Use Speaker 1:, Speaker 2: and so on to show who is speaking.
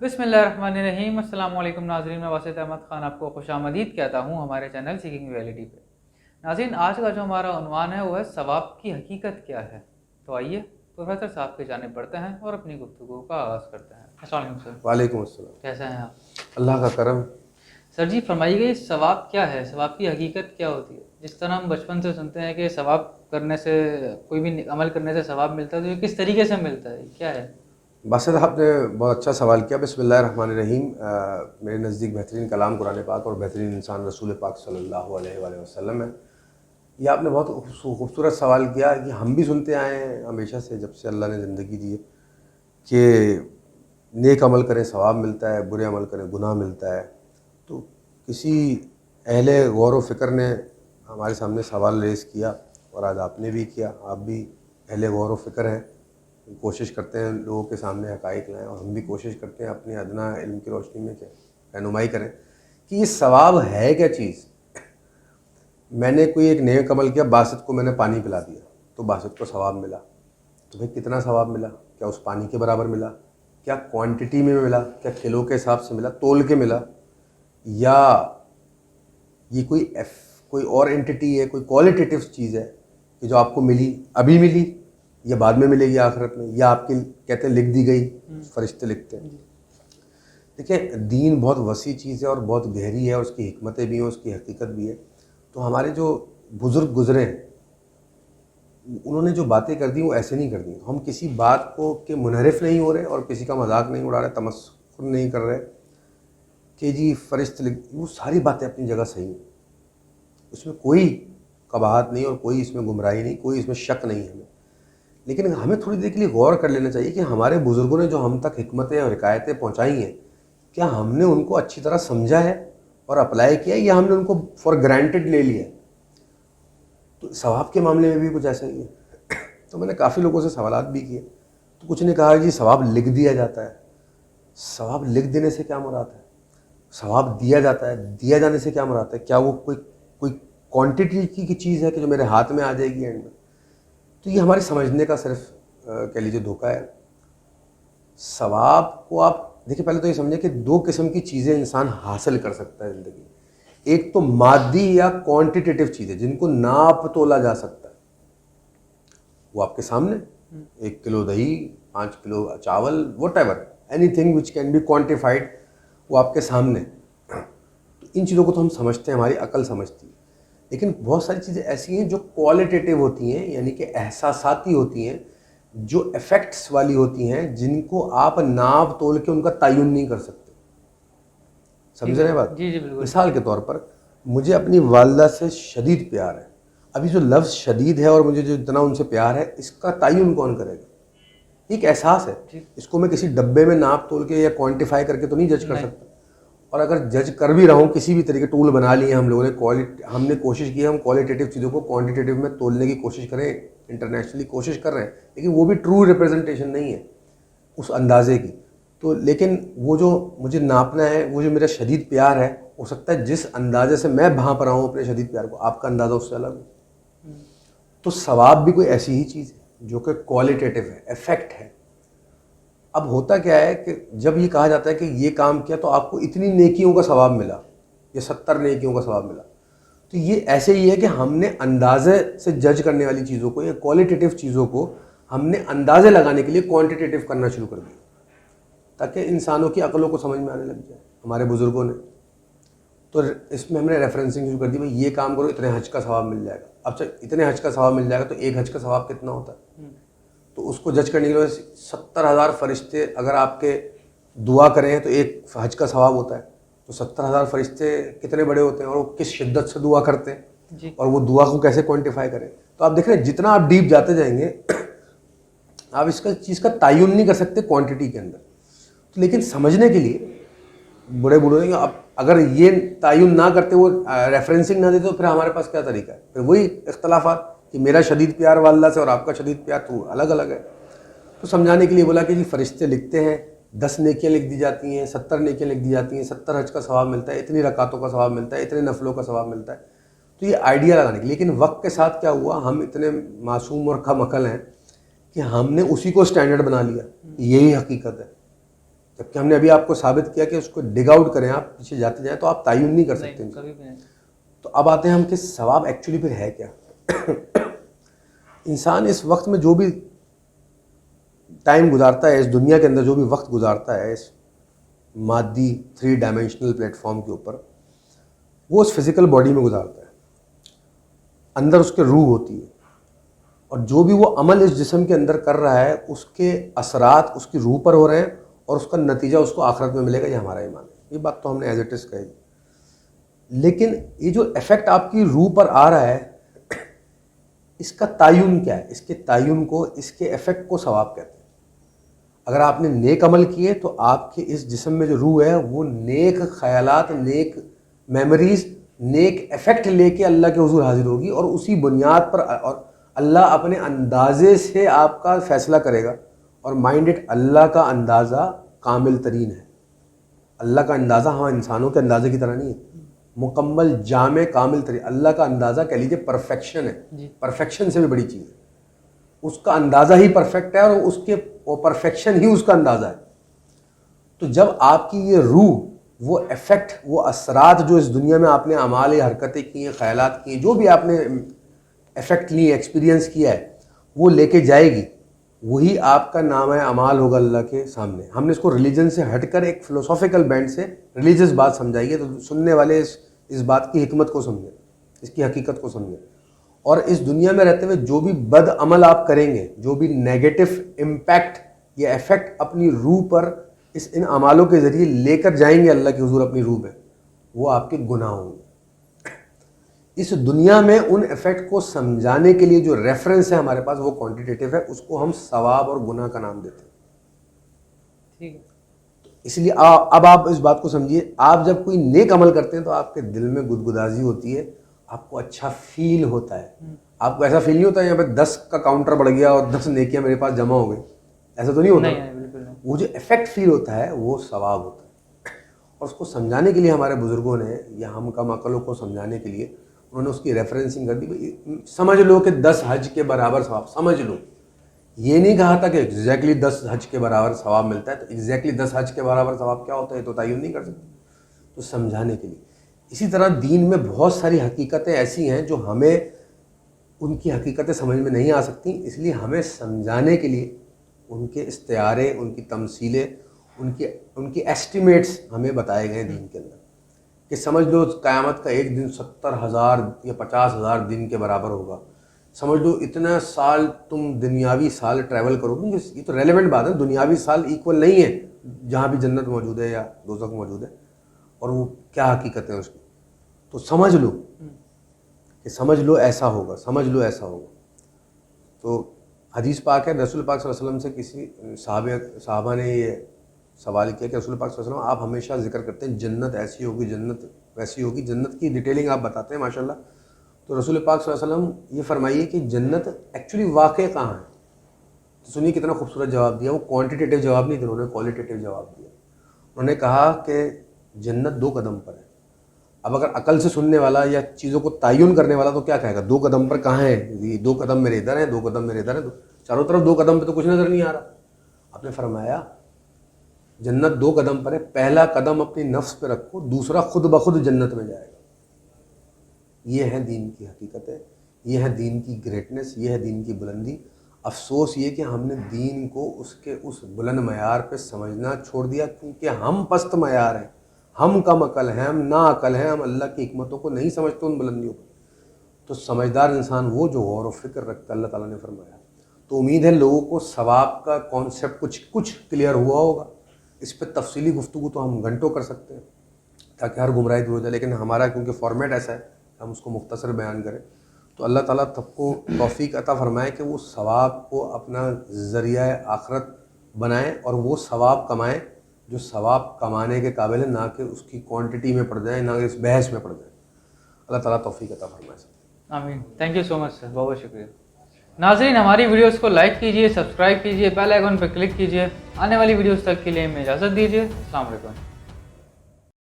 Speaker 1: बिस्मिल्लाहिर्रहमानिर्रहीम। अस्सलाम वालेकुम नाज़रीन, मैं वासित अहमद ख़ान आपको खुशामदीद कहता हूँ हमारे चैनल सीकिंग रियलिटी पे। नाज़रीन, आज का जो हमारा उन्वान है वो है सवाब की हकीकत क्या है। तो आइए प्रोफेसर साहब की जानिब बढ़ते हैं और अपनी गुफ्तगू का आगाज़ करते हैं। अस्सलाम वालेकुम सर।
Speaker 2: वालेकुम अस्सलाम।
Speaker 1: कैसे हैं आप?
Speaker 2: अल्लाह का करम।
Speaker 1: सर जी फरमाइए, सवाब क्या है, सवाब की हकीकत क्या होती है? जिस तरह हम बचपन से सुनते हैं कि सवाब करने से, कोई भी अमल करने से सवाब मिलता है, तो ये किस तरीके से मिलता है, क्या है?
Speaker 2: बासित आपने बहुत अच्छा सवाल किया। बिस्मिल्लाहिर्रहमानिर्रहीम। मेरे नज़दीक बेहतरीन कलाम कुरान पाक और बेहतरीन इंसान रसूल पाक सल्लल्लाहु अलैहि वसल्लम है। ये आपने बहुत खूबसूरत सवाल किया कि हम भी सुनते आए हैं हमेशा से, जब से अल्लाह ने ज़िंदगी दी है, कि नेक अमल करें सवाब मिलता है, बुरे अमल करें गुनाह मिलता है। तो किसी अहले गौर व फ़िक्र ने हमारे सामने सवाल रेज़ किया और आज आपने भी किया। आप भी अहले गौर व फ़िक्र हैं, कोशिश करते हैं लोगों के सामने हक़ाइक़ लाएँ, और हम भी कोशिश करते हैं अपनी अदना इल्म की रोशनी में रहनुमाई करें कि ये सवाब है क्या चीज़। मैंने कोई एक नेक अमल किया, बासित को मैंने पानी पिला दिया तो बासित को सवाब मिला। तो भाई कितना सवाब मिला? क्या उस पानी के बराबर मिला? क्या क्वांटिटी में मिला? क्या किलो के हिसाब से मिला, तोल के मिला? या ये कोई और एंटिटी है, कोई क्वालिटेटिव चीज़ है कि जो आपको मिली, अभी मिली या बाद में मिलेगी आखिरत में, या आपकी कहते हैं लिख दी गई, फरिश्ते लिखते हैं। देखिए, दीन बहुत वसी चीज़ है और बहुत गहरी है, और उसकी हिकमतें भी हैं, उसकी हकीकत भी है। तो हमारे जो बुज़ुर्ग गुज़रे हैं, उन्होंने जो बातें कर दी वो ऐसे नहीं कर दी। हम किसी बात को के मुनहरिफ नहीं हो रहे और किसी का मजाक नहीं उड़ा रहे, तमस्खुर नहीं कर रहे कि जी फरिश्ते लिख, वो सारी बातें अपनी जगह सही हैं, उसमें कोई कबाहत नहीं और कोई इसमें गुमराही नहीं, कोई इसमें शक नहीं है हमें। लेकिन हमें थोड़ी देर के लिए गौर कर लेना चाहिए कि हमारे बुज़ुर्गों ने जो हम तक हिकमतें और हिकायतें पहुँचाई हैं, क्या हमने उनको अच्छी तरह समझा है और अप्लाई किया है, या हमने उनको फॉर ग्रांटेड ले लिया है। तो सवाब के मामले में भी कुछ ऐसा ही है। तो मैंने काफ़ी लोगों से सवालात भी किए, तो कुछ ने कहा जी सवाब लिख दिया जाता है। सवाब लिख देने से क्या मुराद है? सवाब दिया जाता है, दिया जाने से क्या मुराद है? क्या वो कोई क्वांटिटी की चीज़ है कि जो मेरे हाथ में आ जाएगी एंड में? तो ये हमारे समझने का सिर्फ कह लीजिए धोखा है। सवाब को आप देखिए, पहले तो ये समझे कि दो किस्म की चीज़ें इंसान हासिल कर सकता है ज़िंदगी में। एक तो मादी या क्वांटिटेटिव चीज़ें जिनको नाप तोला जा सकता है, वो आपके सामने 1 किलो दही, 5 किलो चावल, whatever, anything which can be quantified, वो आपके सामने। तो इन चीज़ों को तो हम समझते हैं, हमारी अकल समझती है। लेकिन बहुत सारी चीज़ें ऐसी हैं जो क्वालिटेटिव होती हैं, यानी कि एहसासाती होती हैं, जो इफ़ेक्ट्स वाली होती हैं, जिनको आप नाप तोल के उनका तयन नहीं कर सकते। समझ रहे हैं बात?
Speaker 1: जी जी बिल्कुल।
Speaker 2: मिसाल के तौर पर मुझे अपनी वालदा से शदीद प्यार है। अभी जो लफ्ज़ शदीद है और मुझे जो इतना उनसे प्यार है, इसका तयन कौन करेगा? एक एहसास है, इसको मैं किसी डब्बे में नाप तोल के या क्वांटिफाई करके तो नहीं जज कर सकता। और अगर जज कर भी रहा हूँ, किसी भी तरीके टूल बना लिए हम लोगों ने, हमने कोशिश की है हम क्वालिटेटिव चीज़ों को क्वांटिटेटिव में तोलने की कोशिश करें, इंटरनेशनली कोशिश कर रहे हैं, लेकिन वो भी ट्रू रिप्रेजेंटेशन नहीं है उस अंदाजे की। तो लेकिन वो जो मुझे नापना है, वो जो मेरा शदीद प्यार है, हो सकता है जिस अंदाजे से मैं भांप रहा हूँ अपने शदीद प्यार को, आपका अंदाज़ा उससे अलग हो। तो सवाब भी कोई ऐसी ही चीज़ है जो कि क्वालिटेटिव है, इफेक्ट है। अब होता क्या है कि जब ये कहा जाता है कि ये काम किया तो आपको इतनी नेकियों का सवाब मिला, या 70 नेकियों का सवाब मिला, तो ये ऐसे ही है कि हमने अंदाजे से जज करने वाली चीज़ों को या क्वालिटेटिव चीज़ों को हमने अंदाजे लगाने के लिए क्वांटिटेटिव करना शुरू कर दिया, ताकि इंसानों की अकलों को समझ में आने लग जाए। हमारे बुज़ुर्गों ने तो इसमें हमने रेफरेंसिंग शुरू कर दी, भाई ये काम करो इतने हज का सवाब मिल जाएगा। अब चल इतने हज का सवाब मिल जाएगा तो एक हज का सवाब कितना होता है? तो उसको जज करने के लिए 70,000 फरिश्ते अगर आपके दुआ करें तो एक हज का सवाब होता है। तो 70,000 फरिश्ते कितने बड़े होते हैं और वो किस शिद्दत से दुआ करते हैं, और वो दुआ को कैसे क्वांटिफाई करें। तो आप देख रहे हैं जितना आप डीप जाते जाएंगे आप इसका चीज़ का तयन नहीं कर सकते क्वांटिटी के अंदर। तो लेकिन समझने के लिए बड़े बूढ़े आप अगर ये तयन ना करते, वो रेफरेंसिंग ना देते, तो फिर हमारे पास क्या तरीका है? फिर वही इख्तलाफात कि मेरा शदीद प्यार वाल्ला से और आपका शदीद प्यार तो अलग अलग है। तो समझाने के लिए बोला कि जी फरिश्ते लिखते हैं, 10 नेकियां लिख दी जाती हैं, 70 नेकियां लिख दी जाती हैं, 70 हज का सवाब मिलता है, इतनी रकातों का सवाब मिलता है, इतने नफलों का सवाब मिलता है। तो ये आइडिया लगाने के लिए। लेकिन वक्त के साथ क्या हुआ, हम इतने मासूम और कम अकल हैं कि हमने उसी को स्टैंडर्ड बना लिया, यही हकीकत है جبکہ ہم نے ابھی آپ کو ثابت کیا کہ اس کو ڈگ آؤٹ کریں, آپ پیچھے جاتے جائیں تو آپ تعین نہیں کر سکتے.
Speaker 1: نہیں کبھی بھی نہیں.
Speaker 2: تو اب آتے ہیں ہم کہ ثواب ایکچولی پھر ہے کیا. انسان اس وقت میں جو بھی ٹائم گزارتا ہے اس دنیا کے اندر, جو بھی وقت گزارتا ہے اس مادی 3 ڈائمینشنل پلیٹ فارم کے اوپر, وہ اس فزیکل باڈی میں گزارتا ہے. اندر اس کے روح ہوتی ہے, اور جو بھی وہ عمل اس جسم کے اندر کر رہا ہے اس کے اثرات اس کی روح پر ہو رہے ہیں, اور اس کا نتیجہ اس کو آخرت میں ملے گا. یہ ہمارا ایمان ہے. یہ بات تو ہم نے ایز اٹ از کہی. لیکن یہ جو ایفیکٹ آپ کی روح پر آ رہا ہے, اس کا تعین کیا ہے؟ اس کے تعین کو, اس کے ایفیکٹ کو ثواب کہتے ہیں. اگر آپ نے نیک عمل کیے تو آپ کے اس جسم میں جو روح ہے وہ نیک خیالات, نیک میموریز, نیک ایفیکٹ لے کے اللہ کے حضور حاضر ہوگی, اور اسی بنیاد پر اور اللہ اپنے اندازے سے آپ کا فیصلہ کرے گا. اور مائنڈ اٹ, اللہ کا اندازہ کامل ترین ہے. اللہ کا اندازہ ہاں انسانوں کے اندازے کی طرح نہیں ہے, مکمل جامع کامل ترین. اللہ کا اندازہ کہہ لیجیے پرفیکشن ہے, پرفیکشن سے بھی بڑی چیز ہے. اس کا اندازہ ہی پرفیکٹ ہے, اور اس کے پرفیکشن ہی اس کا اندازہ ہے. تو جب آپ کی یہ روح, وہ ایفیکٹ, وہ اثرات جو اس دنیا میں آپ نے اعمال یا حرکتیں کی ہیں, خیالات کی ہیں, جو بھی آپ نے ایفیکٹ لی, ایکسپیرینس کیا ہے, وہ لے کے جائے گی, وہی آپ کا نامہ اعمال ہوگا اللہ کے سامنے. ہم نے اس کو ریلیجن سے ہٹ کر ایک فلسافیکل بینڈ سے ریلیجس بات سمجھائی ہے, تو سننے والے اس بات کی حکمت کو سمجھیں, اس کی حقیقت کو سمجھیں. اور اس دنیا میں رہتے ہوئے جو بھی بد عمل آپ کریں گے, جو بھی نیگیٹو امپیکٹ یا ایفیکٹ اپنی روح پر ان اعمالوں کے ذریعے لے کر جائیں گے اللہ کے حضور اپنی روح میں, وہ آپ کے گناہ ہوں گے. اس دنیا میں ان ایفیکٹ کو سمجھانے کے لیے جو ریفرنس ہے ہمارے پاس وہ کوانٹیٹیو ہے, اس کو ہم ثواب اور گناہ کا نام دیتے ہیں.
Speaker 1: ٹھیک ہے.
Speaker 2: اس لیے اب آپ اس بات کو سمجھیے, آپ جب کوئی نیک عمل کرتے ہیں تو آپ کے دل میں گدگدازی ہوتی ہے, آپ کو اچھا فیل ہوتا ہے. آپ کو ایسا فیل نہیں ہوتا ہے یہاں پہ 10 کا کاؤنٹر بڑھ گیا اور 10 نیکیاں میرے پاس جمع ہو گئی, ایسا تو نہیں ہوتا. وہ جو ایفیکٹ فیل ہوتا ہے وہ ثواب ہوتا ہے. اور اس کو سمجھانے کے لیے ہمارے بزرگوں نے, یا ہم کم عقلوں کو سمجھانے کے لیے انہوں نے اس کی ریفرنسنگ کر دی. سمجھ لو کہ 10 حج کے برابر ثواب, سمجھ لو. یہ نہیں کہا تھا کہ ایگزیکٹلی 10 حج کے برابر ثواب ملتا ہے. تو ایگزیکٹلی 10 حج کے برابر ثواب کیا ہوتا ہے تو تعین نہیں کر سکتے. تو سمجھانے کے لیے. اسی طرح دین میں بہت ساری حقیقتیں ایسی ہیں جو ہمیں ان کی حقیقتیں سمجھ میں نہیں آ سکتی, اس لیے ہمیں سمجھانے کے لیے ان کے استعارے, ان کی تمثیلیں, ان کی ایسٹیمیٹس ہمیں بتائے گئے دین کے اندر. کہ سمجھ لو قیامت کا ایک دن 70,000 یا 50,000 دن کے برابر ہوگا. سمجھ لو اتنا سال تم دنیاوی سال ٹریول کرو گے. یہ تو ریلیونٹ بات ہے, دنیاوی سال ایکول نہیں ہے جہاں بھی جنت موجود ہے یا دوزخ موجود ہے. اور وہ کیا حقیقت ہے اس کی, تو سمجھ لو کہ سمجھ لو ایسا ہوگا, سمجھ لو ایسا ہوگا. تو حدیث پاک ہے, رسول پاک صلی اللہ علیہ وسلم سے کسی صحابہ نے یہ سوال کیا کہ رسول پاک صلی اللہ علیہ وسلم آپ ہمیشہ ذکر کرتے ہیں جنت ایسی ہوگی, جنت ویسی ہوگی, جنت کی ڈیٹیلنگ آپ بتاتے ہیں ماشاءاللہ. تو رسول پاک صلی اللہ علیہ وسلم یہ فرمائیے کہ جنت ایکچولی واقع کہاں ہے. تو سنیے کتنا خوبصورت جواب دیا. وہ کوانٹیٹیو جواب نہیں دیا, انہوں نے کوالٹیٹیو جواب دیا. انہوں نے کہا کہ جنت 2 قدم پر ہے. اب اگر عقل سے سننے والا یا چیزوں کو تعین کرنے والا تو کیا کہے گا 2 قدم پر کہاں ہے, یہ 2 قدم میرے ادھر ہیں, 2 قدم میرے ادھر ہیں, چاروں طرف 2 قدم پہ تو کچھ نظر نہیں آ رہا. آپ نے فرمایا جنت 2 قدم پر ہے, پہلا قدم اپنی نفس پہ رکھو, دوسرا خود بخود جنت میں جائے گا. یہ ہے دین کی حقیقت ہے, یہ ہے دین کی گریٹنس, یہ ہے دین کی بلندی. افسوس یہ کہ ہم نے دین کو اس بلند معیار پہ سمجھنا چھوڑ دیا, کیونکہ ہم پست معیار ہیں, ہم کم عقل ہیں, ہم نا عقل ہیں, ہم اللہ کی حکمتوں کو نہیں سمجھتے ان بلندیوں کو. تو سمجھدار انسان وہ جو غور و فکر رکھتا, اللہ تعالیٰ نے فرمایا. تو امید ہے لوگوں کو ثواب کا کانسیپٹ کچھ کلیئر ہوا ہوگا. اس پہ تفصیلی گفتگو تو ہم گھنٹوں کر سکتے ہیں تاکہ ہر گمراہی دور ہو جائے, لیکن ہمارا کیونکہ فارمیٹ ایسا ہے ہم اس کو مختصر بیان کریں. تو اللہ تعالیٰ سب کو توفیق عطا فرمائے کہ وہ ثواب کو اپنا ذریعہ آخرت بنائیں, اور وہ ثواب کمائیں جو ثواب کمانے کے قابل ہے, نہ کہ اس کی کوانٹٹی میں پڑ جائیں, نہ کہ اس بحث میں پڑ جائیں. اللہ تعالیٰ توفیق عطا فرمائے.
Speaker 1: آمین. تھینک یو سو مچ سر, بہت بہت شکریہ. ناظرین ہماری ویڈیوز کو لائک کیجیے, سبسکرائب کیجیے, بیل آئیکن پہ کلک کیجیے. آنے والی ویڈیوز تک کے لیے ہمیں اجازت دیجیے. السلام علیکم.